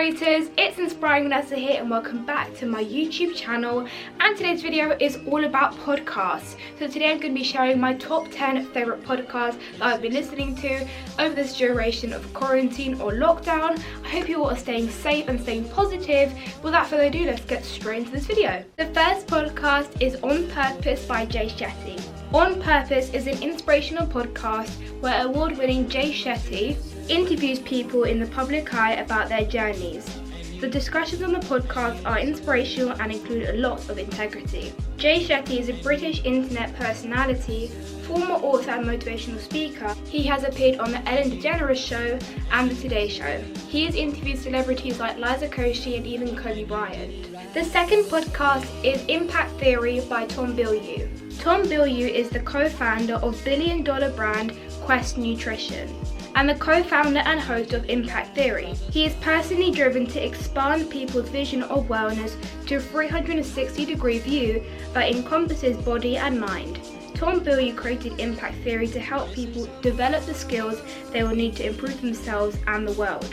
Inspirators, it's Inspiring Vanessa here and welcome back to my YouTube channel, and today's video is all about podcasts. So today I'm going to be sharing my top 10 favourite podcasts that I've been listening to over this duration of quarantine or lockdown. I hope you all are staying safe and staying positive. Without further ado, let's get straight into this video. The first podcast is On Purpose by Shetty. On Purpose is an inspirational podcast where award-winning Shetty interviews people in the public eye about their journeys. The discussions on the podcast are inspirational and include a lot of integrity. Shetty is a British internet personality, former author and motivational speaker. He has appeared on the Ellen DeGeneres Show and the Today Show. He has interviewed celebrities like Liza Koshy and even Kobe Bryant. The second podcast is Impact Theory by Bilyeu. Bilyeu is the co-founder of billion-dollar brand Quest Nutrition and the co-founder and host of Impact Theory. He is personally driven to expand people's vision of wellness to a 360-degree view that encompasses body and mind. Bilyeu created Impact Theory to help people develop the skills they will need to improve themselves and the world.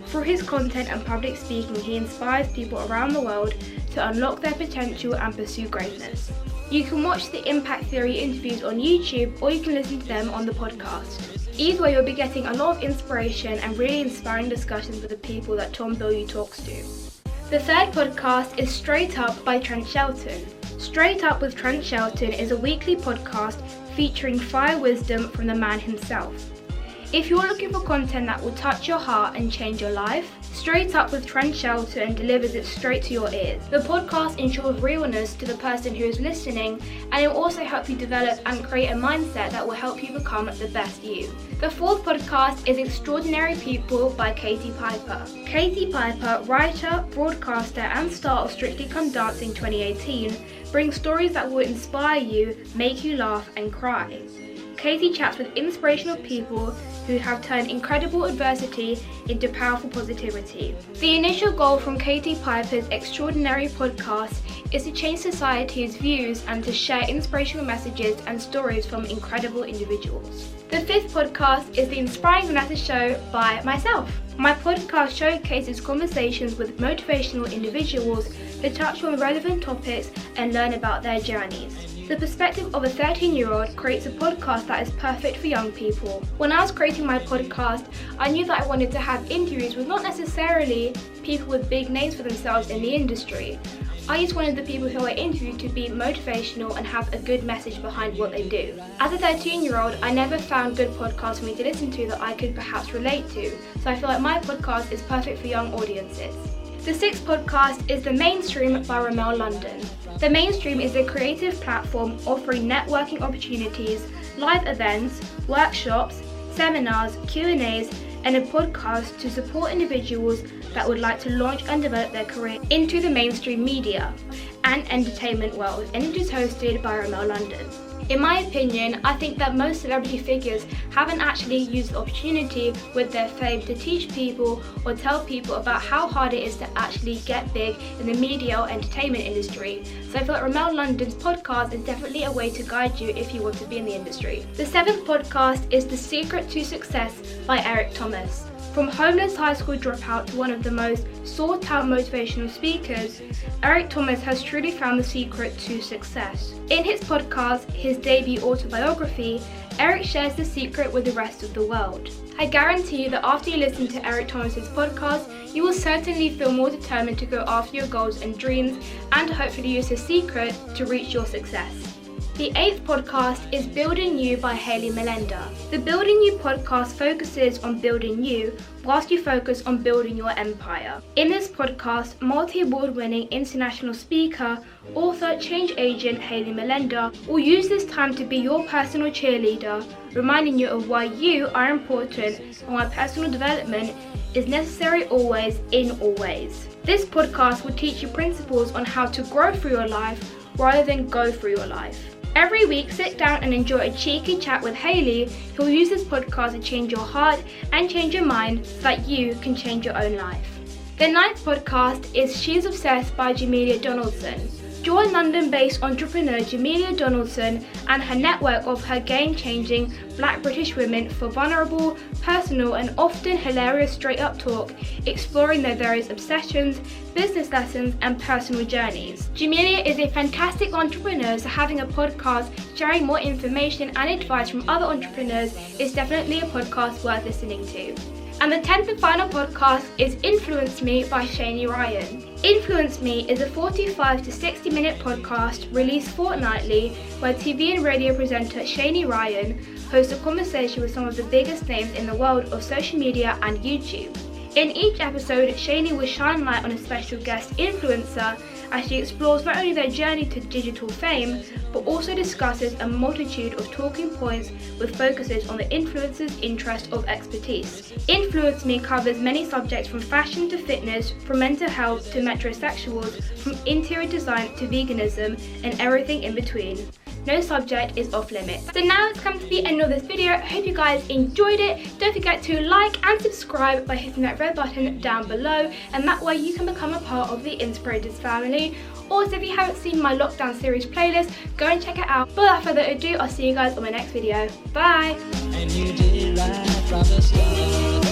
Through his content and public speaking, he inspires people around the world to unlock their potential and pursue greatness. You can watch the Impact Theory interviews on YouTube or you can listen to them on the podcast. Either way, you'll be getting a lot of inspiration and really inspiring discussions with the people that Bilyeu talks to. The third podcast is Straight Up by Trent Shelton. Straight Up with Trent Shelton is a weekly podcast featuring fire wisdom from the man himself. If you're looking for content that will touch your heart and change your life, Straight Up with Trent Shelton delivers it straight to your ears. The podcast ensures realness to the person who is listening, and it will also help you develop and create a mindset that will help you become the best you. The fourth podcast is Extraordinary People by Katie Piper. Katie Piper, writer, broadcaster and star of Strictly Come Dancing 2018, brings stories that will inspire you, make you laugh and cry. Katie chats with inspirational people who have turned incredible adversity into powerful positivity. The initial goal from Katie Piper's Extraordinary podcast is to change society's views and to share inspirational messages and stories from incredible individuals. The fifth podcast is the Inspiring Vanessa Show by myself. My podcast showcases conversations with motivational individuals to touch on relevant topics and learn about their journeys. The perspective of a 13-year-old creates a podcast that is perfect for young people. When I was creating my podcast, I knew that I wanted to have interviews with not necessarily people with big names for themselves in the industry. I just wanted the people who I interviewed to be motivational and have a good message behind what they do. As a 13-year-old, I never found good podcasts for me to listen to that I could perhaps relate to, so I feel like my podcast is perfect for young audiences. The sixth podcast is The Mainstream by Remel London. The Mainstream is a creative platform offering networking opportunities, live events, workshops, seminars, Q&As, and a podcast to support individuals that would like to launch and develop their career into the mainstream media and entertainment world, and it is hosted by Remel London. In my opinion, I think that most celebrity figures haven't actually used the opportunity with their fame to teach people or tell people about how hard it is to actually get big in the media or entertainment industry. So I feel like Remel London's podcast is definitely a way to guide you if you want to be in the industry. The seventh podcast is The Secret to Success by Eric Thomas. From homeless high school dropout to one of the most sought-out motivational speakers, Eric Thomas has truly found the secret to success. In his podcast, his debut autobiography, Eric shares the secret with the rest of the world. I guarantee you that after you listen to Eric Thomas's podcast, you will certainly feel more determined to go after your goals and dreams and hopefully use his secret to reach your success. The eighth podcast is Building You by Hayley Mulenda. The Building You podcast focuses on building you whilst you focus on building your empire. In this podcast, multi-award-winning international speaker, author, change agent Hayley Mulenda will use this time to be your personal cheerleader, reminding you of why you are important and why personal development is necessary always in all ways. This podcast will teach you principles on how to grow through your life rather than go through your life. Every week, sit down and enjoy a cheeky chat with Hayley, who will use this podcast to change your heart and change your mind so that you can change your own life. The ninth podcast is ShesObsessed by Jamilia Donaldson. Join London-based entrepreneur Jamilia Donaldson and her network of her game-changing Black British women for vulnerable, personal and often hilarious straight-up talk, exploring their various obsessions, business lessons and personal journeys. Jamilia is a fantastic entrepreneur, so having a podcast sharing more information and advice from other entrepreneurs is definitely a podcast worth listening to. And the 10th and final podcast is Influence Me by Shanie Ryan. Influence Me is a 45 to 60 minute podcast released fortnightly where TV and radio presenter Shanie Ryan hosts a conversation with some of the biggest names in the world of social media and YouTube. In each episode, Shanie will shine light on a special guest influencer as she explores not only their journey to digital fame, but also discusses a multitude of talking points with focuses on the influencer's interest of expertise. Influence Me covers many subjects from fashion to fitness, from mental health to metrosexuals, from interior design to veganism, and everything in between. No subject is off limits. So now it's come to the end of this video. I hope you guys enjoyed it. Don't forget to like and subscribe by hitting that red button down below, and that way you can become a part of the Inspirators family. Also, if you haven't seen my lockdown series playlist, go and check it out. But without further ado, I'll see you guys on my next video. Bye! And you did right from the start.